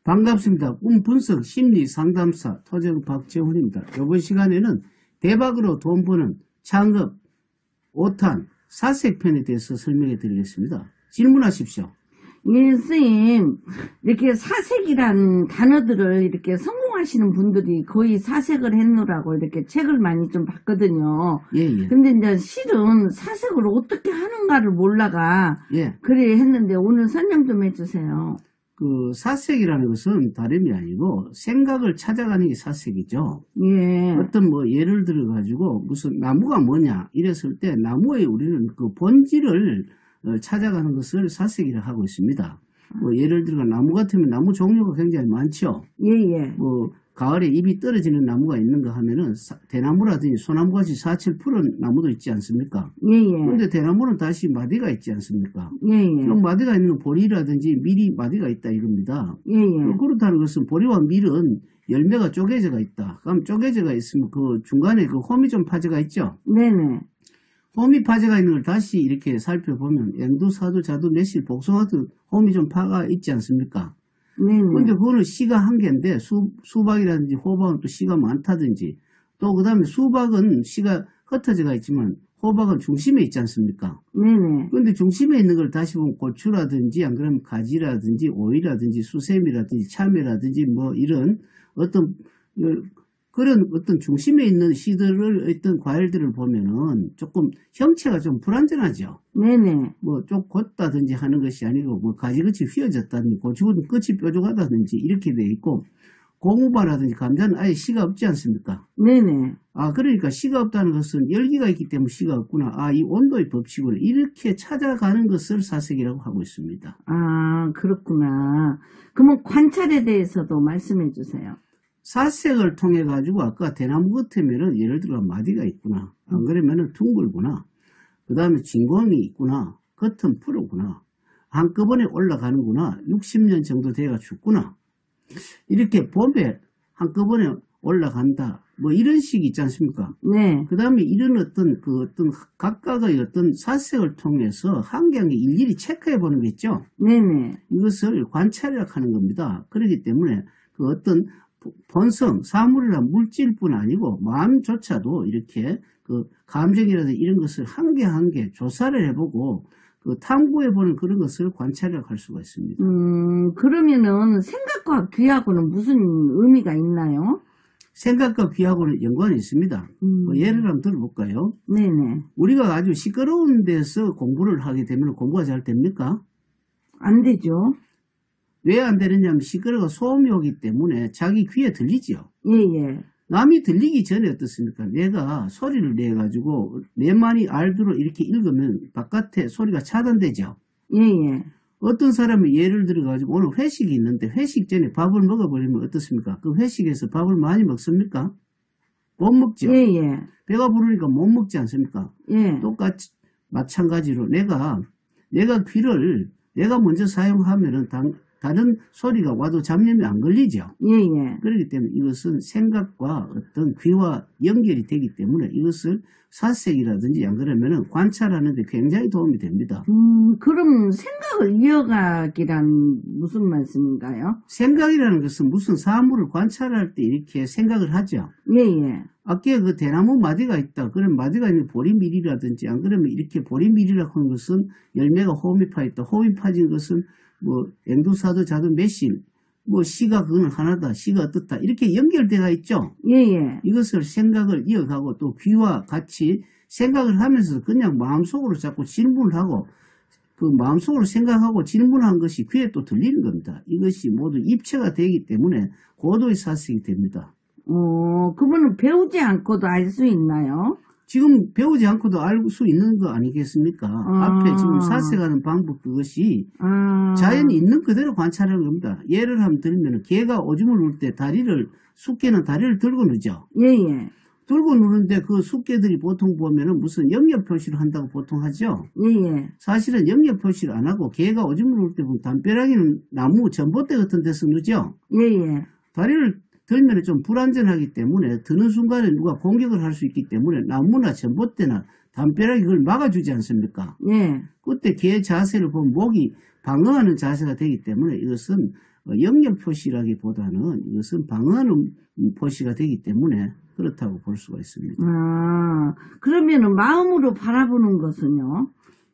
반갑습니다. 꿈 분석 심리 상담사 토정 박재훈입니다. 이번 시간에는 대박으로 돈 버는 창업 5탄 사색편에 대해서 설명해 드리겠습니다. 질문하십시오. 예, 선생님, 이렇게 사색이란 단어들을 이렇게 성공하시는 분들이 거의 사색을 했노라고 이렇게 책을 많이 좀 봤거든요. 예. 근데 이제 실은 사색을 어떻게 하는가를 몰라가 그래 했는데 오늘 설명 좀 해주세요. 그 사색이라는 것은 다름이 아니고 생각을 찾아가는 게 사색이죠. 예. 어떤 예를 들어 가지고 무슨 나무가 뭐냐 이랬을 때 나무에 우리는 그 본질을 찾아가는 것을 사색이라 하고 있습니다. 예를 들어 나무 같으면 나무 종류가 굉장히 많죠. 예. 가을에 잎이 떨어지는 나무가 있는가 하면은 대나무라든지 소나무같이 사칠 푸른 나무도 있지 않습니까? 예. 그런데 대나무는 다시 마디가 있지 않습니까? 예. 그럼 마디가 있는 건 보리라든지 밀이 마디가 있다 이겁니다. 예. 그렇다는 것은 보리와 밀은 열매가 쪼개져가 있다. 그럼 쪼개져가 있으면 그 중간에 그 홈이 좀 파져가 있죠? 네네. 홈이 파져가 있는 걸 다시 이렇게 살펴보면 앵두, 사두, 자두, 매실, 복숭아도 홈이 좀 파가 있지 않습니까? 그런데 그거는 씨가 한 개인데 수박이라든지 호박은 또 씨가 많다든지 또 그 다음에 수박은 씨가 흩어져가 있지만 호박은 중심에 있지 않습니까? 그런데 중심에 있는 걸 다시 보면 고추라든지 안 그러면 가지라든지 오이라든지 수세미라든지 참외라든지 이런 어떤 그런 어떤 중심에 있는 씨들을 어떤 과일들을 보면은 조금 형체가 좀 불완전하죠. 좀 곧다든지 하는 것이 아니고 가지같이 휘어졌다든지 고추는 끝이 뾰족하다든지 이렇게 돼 있고 고무바라든지 감자는 아예 씨가 없지 않습니까? 그러니까 씨가 없다는 것은 열기가 있기 때문에 씨가 없구나. 이 온도의 법칙을 이렇게 찾아가는 것을 사색이라고 하고 있습니다. 그렇구나. 그러면 관찰에 대해서도 말씀해 주세요. 사색을 통해 가지고 아까 대나무 같으면은 예를 들어 마디가 있구나. 안 그러면은 둥글구나. 그 다음에 진공이 있구나. 겉은 푸르구나. 한꺼번에 올라가는구나. 60년 정도 돼가 죽구나. 이렇게 봄에 한꺼번에 올라간다. 이런 식이 있지 않습니까? 그 다음에 이런 어떤 각각의 어떤 사색을 통해서 한 개 한 개 일일이 체크해 보는 게 있죠? 이것을 관찰이라고 하는 겁니다. 그렇기 때문에 그 어떤 본성, 사물이나 물질뿐 아니고 마음조차도 이렇게 그 감정이라든지 이런 것을 한 개 한 개 조사를 해보고 탐구해보는 그런 것을 관찰이라고 할 수가 있습니다. 그러면은 생각과 귀하고는 무슨 의미가 있나요? 생각과 귀하고는 연관이 있습니다. 예를 한번 들어볼까요? 우리가 아주 시끄러운 데서 공부를 하게 되면 공부가 잘 됩니까? 안 되죠. 왜 안 되느냐면 시끄러가 소음이 오기 때문에 자기 귀에 들리지요. 남이 들리기 전에 어떻습니까? 내가 소리를 내가지고 내만이 알도록 이렇게 읽으면 바깥에 소리가 차단되죠. 어떤 사람은 예를 들어가지고 오늘 회식이 있는데 회식 전에 밥을 먹어버리면 어떻습니까? 그 회식에서 밥을 많이 먹습니까? 못 먹죠. 배가 부르니까 못 먹지 않습니까? 똑같이 마찬가지로 내가 귀를 내가 먼저 사용하면은 다른 소리가 와도 잡념이 안 걸리죠. 그렇기 때문에 이것은 생각과 어떤 귀와 연결이 되기 때문에 이것을 사색이라든지 안 그러면은 관찰하는 데 굉장히 도움이 됩니다. 그럼 생각을 이어가기란 무슨 말씀인가요? 생각이라는 것은 무슨 사물을 관찰할 때 이렇게 생각을 하죠. 아까 그 대나무 마디가 있다. 그럼 마디가 있는 보리밀이라든지 안 그러면 이렇게 보리밀이라고 하는 것은 열매가 호흡이 파 있다. 호흡이 파진 것은 앵두, 사두, 자두, 매실, 씨가 그거는 하나다. 씨가 어떻다. 이렇게 연결되어 있죠. 이것을 생각을 이어가고 또 귀와 같이 생각을 하면서 그냥 마음속으로 자꾸 질문을 하고 그 마음속으로 생각하고 질문한 것이 귀에 또 들리는 겁니다. 이것이 모두 입체가 되기 때문에 고도의 사색이 됩니다. 그분은 배우지 않고도 알 수 있나요? 지금 배우지 않고도 알 수 있는 거 아니겠습니까? 앞에 지금 사색하는 방법 그것이 자연이 있는 그대로 관찰하는 겁니다. 예를 한번 들면 개가 오줌을 누를 때 숙개는 다리를 들고 누죠. 들고 누는데 그 숙개들이 보통 보면은 무슨 영역 표시를 한다고 보통 하죠. 사실은 영역 표시를 안 하고 개가 오줌을 누를 때 보면 담벼락이는 나무 전봇대 같은 데서 누죠. 다리를 들면 좀 불안전하기 때문에 드는 순간에 누가 공격을 할 수 있기 때문에 나무나 전봇대나 담벼락이 그걸 막아주지 않습니까? 그때 개의 자세를 보면 목이 방어하는 자세가 되기 때문에 이것은 영역 표시라기보다는 이것은 방어하는 표시가 되기 때문에 그렇다고 볼 수가 있습니다. 그러면은 마음으로 바라보는 것은요?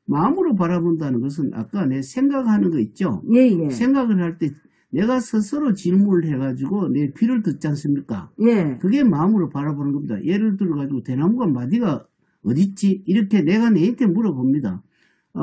마음으로 바라본다는 것은 아까 내 생각하는 거 있죠? 예. 생각을 할 때 내가 스스로 질문을 해가지고 내 귀를 듣지 않습니까? 예. 그게 마음으로 바라보는 겁니다. 예를 들어가지고 대나무가 마디가 어딨지? 이렇게 내가 내한테 물어봅니다.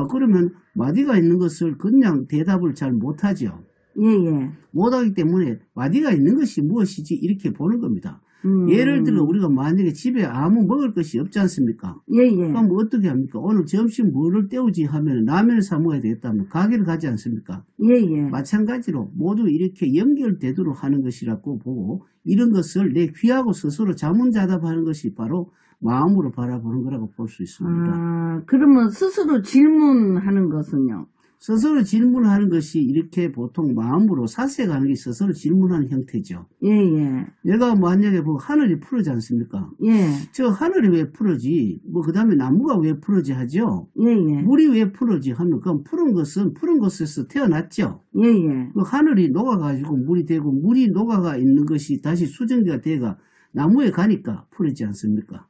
그러면 마디가 있는 것을 그냥 대답을 잘 못하죠. 예. 못하기 때문에 마디가 있는 것이 무엇이지? 이렇게 보는 겁니다. 예를 들어 우리가 만약에 집에 아무 먹을 것이 없지 않습니까? 예. 그럼 어떻게 합니까? 오늘 점심 뭐를 때우지 하면 라면을 사 먹어야 되겠다면 가게를 가지 않습니까? 예. 마찬가지로 모두 이렇게 연결되도록 하는 것이라고 보고 이런 것을 내 귀하고 스스로 자문자답하는 것이 바로 마음으로 바라보는 거라고 볼 수 있습니다. 그러면 스스로 질문하는 것은요? 스스로 질문하는 것이 이렇게 보통 마음으로 사색하는 게 스스로 질문하는 형태죠. 예. 내가 만약에 뭐 하늘이 푸르지 않습니까? 예. 저 하늘이 왜 푸르지? 뭐 그 다음에 나무가 왜 푸르지 하죠? 예. 물이 왜 푸르지 하면 그럼 푸른 것은 푸른 곳에서 태어났죠. 예. 그 하늘이 녹아가지고 물이 되고 물이 녹아가 있는 것이 다시 수증기가 돼가 나무에 가니까 푸르지 않습니까?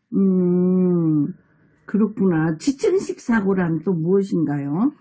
그렇구나. 지층식 사고란 또 무엇인가요?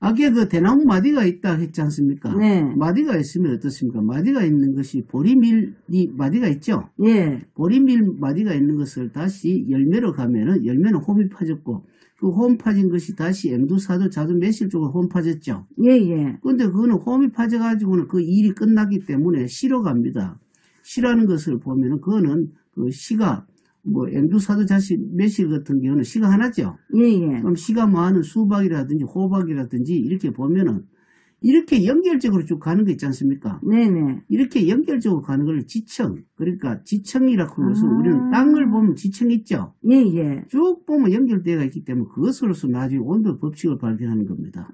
아까 그 대나무 마디가 있다 했지 않습니까? 네. 마디가 있으면 어떻습니까? 마디가 있는 것이 보리밀이 마디가 있죠? 예. 보리밀 마디가 있는 것을 다시 열매로 가면은 열매는 홈이 파졌고 그 홈 파진 것이 다시 앵두사두 자두 매실 쪽으로 홈 파졌죠? 예. 근데 그거는 홈이 파져가지고는 그 일이 끝나기 때문에 시로 갑니다. 시라는 것을 보면은 그거는 그 시가 뭐 앵두사두 자식 매실 같은 경우는 시가 하나죠. 예. 그럼 시가 많은 수박이라든지 호박이라든지 이렇게 보면은 이렇게 연결적으로 쭉 가는 거 있지 않습니까? 네네. 이렇게 연결적으로 가는 걸 지청, 그러니까 지청이라고 하는 것은 우리는 땅을 보면 지청이 있죠. 예. 쭉 보면 연결되어 있기 때문에 그것으로서 나중에 온도 법칙을 발견하는 겁니다.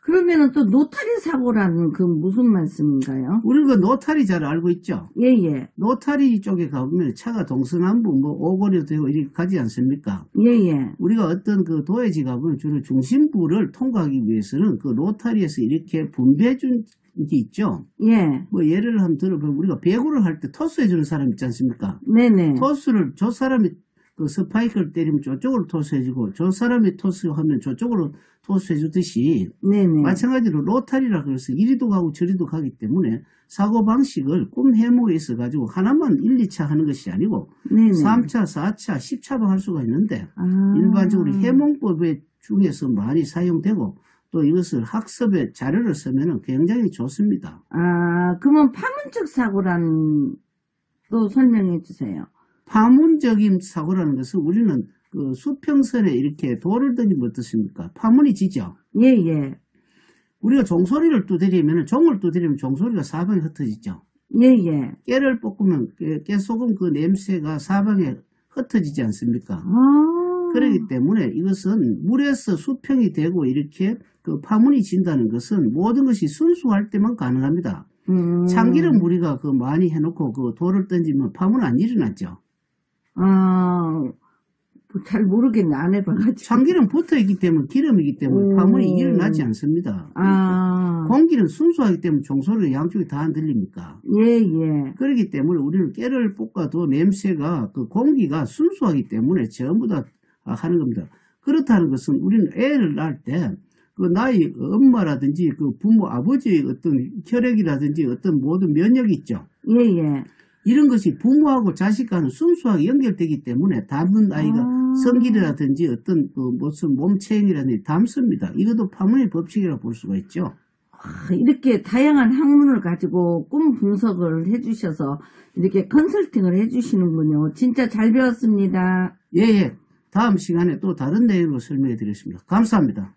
그러면은 또 노타리 사고라는 그 무슨 말씀인가요? 우리가 그 노타리 잘 알고 있죠? 예. 노타리 쪽에 가보면 차가 동서남북 뭐 오거리도 되고 이렇게 가지 않습니까? 예. 우리가 어떤 그 도해지 가보면 주로 중심부를 통과하기 위해서는 그 노타리에서 이렇게 분배해 준 게 있죠. 예. 뭐 예를 한번 들어보면 우리가 배구를 할 때 토스해 주는 사람 있지 않습니까? 네네. 토스를 저 사람이 그 스파이크를 때리면 저쪽으로 토스해주고 저 사람이 토스하면 저쪽으로 토스해주듯이 네네. 마찬가지로 로타리라 그래서 이리도 가고 저리도 가기 때문에 사고방식을 꿈 해목에 있어가지고 하나만 1, 2차 하는 것이 아니고 네네. 3차, 4차, 10차도 할 수가 있는데 일반적으로 해몽법에 중에서 많이 사용되고 또 이것을 학습에 자료를 쓰면 굉장히 좋습니다. 그러면 파문적 사고란 또 설명해 주세요. 파문적인 사고라는 것은 우리는 그 수평선에 이렇게 돌을 던지면 어떻습니까? 파문이 지죠. 예. 우리가 종소리를 두드리면 종을 두드리면 종소리가 사방에 흩어지죠. 예. 깨를 볶으면 깨소금 그 냄새가 사방에 흩어지지 않습니까? 그렇기 때문에 이것은 물에서 수평이 되고 이렇게 그 파문이 진다는 것은 모든 것이 순수할 때만 가능합니다. 참기름 우리가 그 많이 해놓고 그 돌을 던지면 파문 안 일어났죠. 잘 모르겠네. 안 해봐가지고. 참기름 붙어있기 때문에 기름이기 때문에 파문이 일어나지 않습니다. 공기는 순수하기 때문에 종소리가 양쪽이 다 안 들립니까? 예. 그렇기 때문에 우리는 깨를 볶아도 냄새가 그 공기가 순수하기 때문에 전부 다 하는 겁니다. 그렇다는 것은 우리는 애를 낳을 때 그 나의 엄마라든지 그 부모 아버지의 어떤 혈액이라든지 어떤 모든 면역이 있죠. 예. 이런 것이 부모하고 자식과는 순수하게 연결되기 때문에 담는 아이가 성질이라든지 어떤 그 무슨 몸체형이라든지 담습니다. 이것도 파문의 법칙이라고 볼 수가 있죠. 이렇게 다양한 학문을 가지고 꿈 분석을 해주셔서 이렇게 컨설팅을 해주시는군요. 진짜 잘 배웠습니다. 예. 다음 시간에 또 다른 내용으로 설명해 드리겠습니다. 감사합니다.